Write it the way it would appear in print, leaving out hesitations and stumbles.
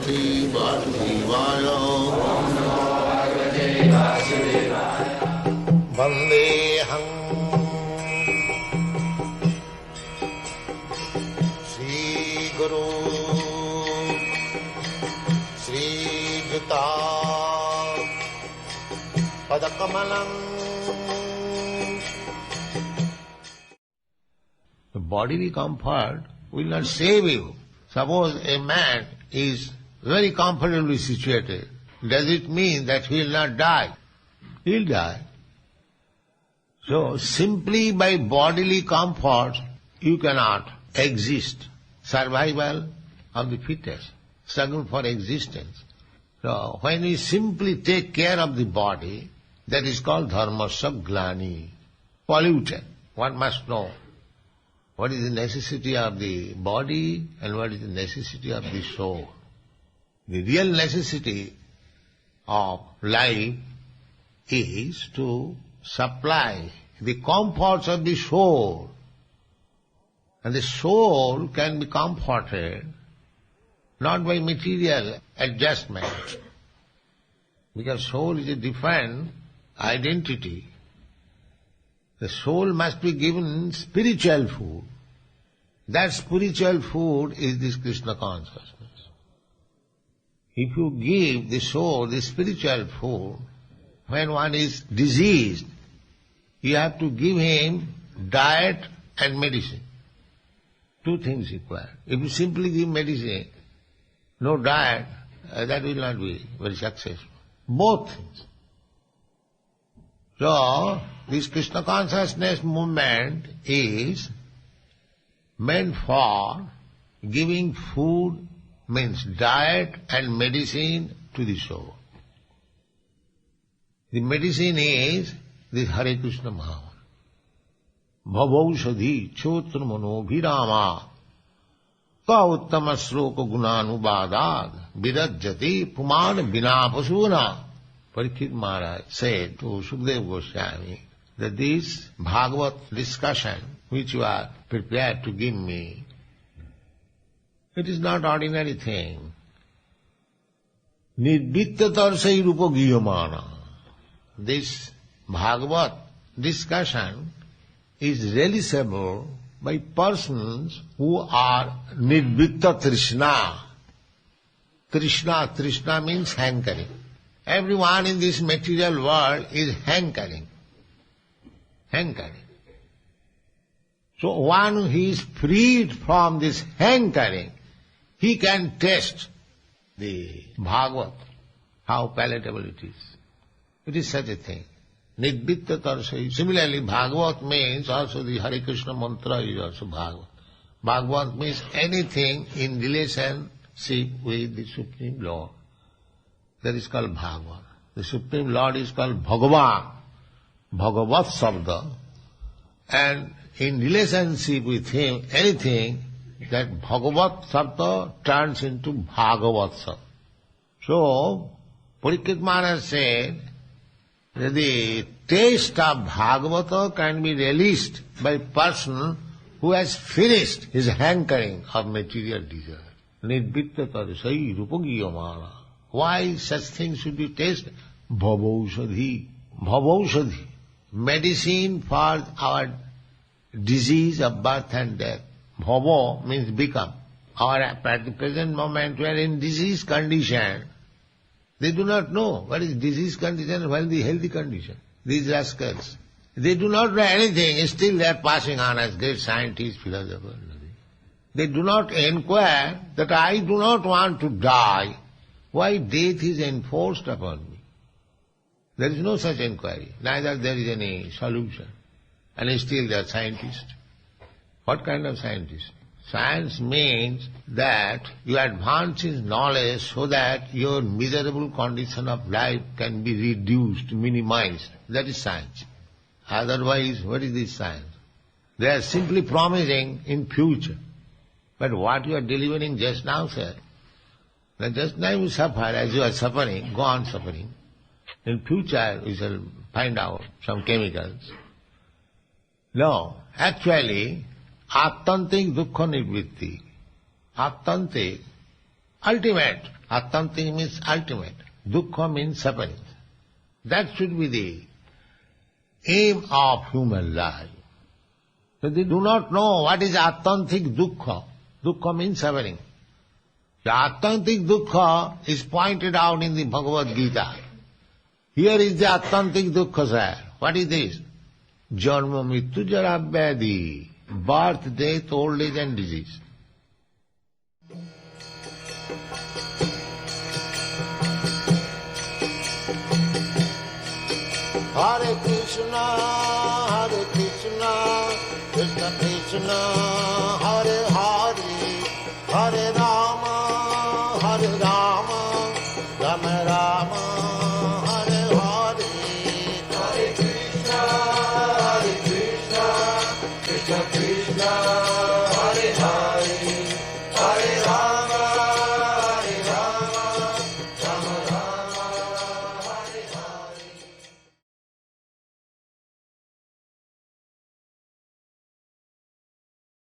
Bhagavate Vasudevaya. Vandeham Sri Guru Sri Juta Padakamalam. The bodily comfort will not save you. Suppose a man is very comfortably situated, does it mean that he will not die? He will die. So, simply by bodily comfort, you cannot exist. Survival of the fittest, struggle for existence. So, when we simply take care of the body, that is called dharmasya glani, polluted. One must know what is the necessity of the body and what is the necessity of the soul. The real necessity of life is to supply the comforts of the soul. And the soul can be comforted not by material adjustment, because soul is a different identity. The soul must be given spiritual food. That spiritual food is this Krishna consciousness. If you give the soul the spiritual food, when one is diseased, you have to give him diet and medicine. Two things required. If you simply give medicine, no diet, that will not be very successful. Both things. So, this Krishna consciousness movement is meant for giving food, means diet and medicine to the soul. The medicine is this Hare Krishna Mahamantra. Bhavaushadhi chotra mano bhirama ka uttama sloka gunanubadad virajjati puman vinapasuna. Parikshit Maharaj said to Sukadeva Goswami that this Bhagavad discussion which you are prepared to give me, it is not ordinary thing. Nidvittatarsai rupa giyamana. This Bhagavad discussion is realizable by persons who are nidvitta trishna. Trishna means hankering. Everyone in this material world is hankering. Hankering. So one who is freed from this hankering, he can taste the Bhagavad, how palatable it is. It is such a thing. Nidvitta tarsai. Similarly, Bhagavad means also the Hare Krishna mantra is also Bhagavad. Bhagavad means anything in relationship with the Supreme Lord. That is called Bhagavad. The Supreme Lord is called Bhagavan, Bhagavat Sabda. And in relationship with him, anything, that Bhagavat Sabda turns into Bhagavat Sabda. So, Parikshit Maharaj said that the taste of Bhagavata can be released by person who has finished his hankering of material desire. Nidvitta tarsai rupagiyamana. Why such things should be tasted? Bhavaushadhi. Bhavaushadhi. Medicine for our disease of birth and death. Bhava means become. At the present moment we are in disease condition. They do not know what is disease condition and what is the healthy condition. These rascals. They do not know anything, still they are passing on as great scientists, philosophers. They do not inquire that I do not want to die. Why death is enforced upon me? There is no such inquiry. Neither there is any solution. And still they are scientists. What kind of scientists? Science means that you advance in knowledge so that your miserable condition of life can be reduced, minimized. That is science. Otherwise, what is this science? They are simply promising in future. But what you are delivering just now, sir, that just now you suffer, as you are suffering, go on suffering. In future we shall find out some chemicals. No, actually, attantik dukkha nivritti. Attantik, ultimate Attantik means ultimate. Dukkha means suffering. That should be the aim of human life. So they do not know what is attantik dukkha. Dukkha means suffering. The attantik dukkha is pointed out in the Bhagavad-gita. Here is the attantik dukkha, sir. What is this? Janma mittu jara vyadhi. Birth, death, old age and disease. Hare Krishna, Krishna Krishna,